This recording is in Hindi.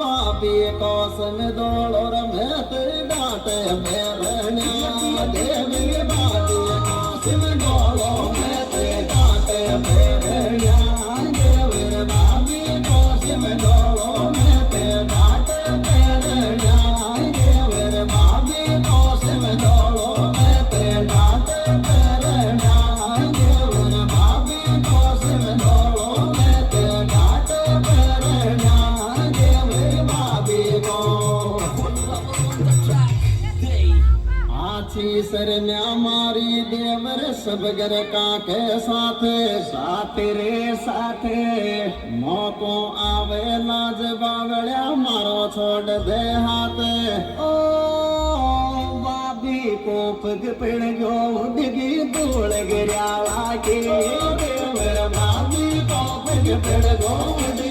पापी कौसन दौड़ रमेत डांट मेरण्या देवी बाजी कौसन दौड़ो मेत डांट मेरण्या देवी बाजी कौसन दौड़ो मेत डांट मेरण्या देवी बाजी कौसन दौड़ो मेत डांट मेरण्या देवी बाजी कौसन दौड़ो मेत डांट मेरण्या आछी सरन्या मारी देवर सबगर काके साथे साथे रे साथे मौको आवे लाज बावळ्या मारो छोड़ दे हाथ ओ बाबी को पग पिण गयो डिगी धूल गिरया लागे देवर बाबी को पग पिण गयो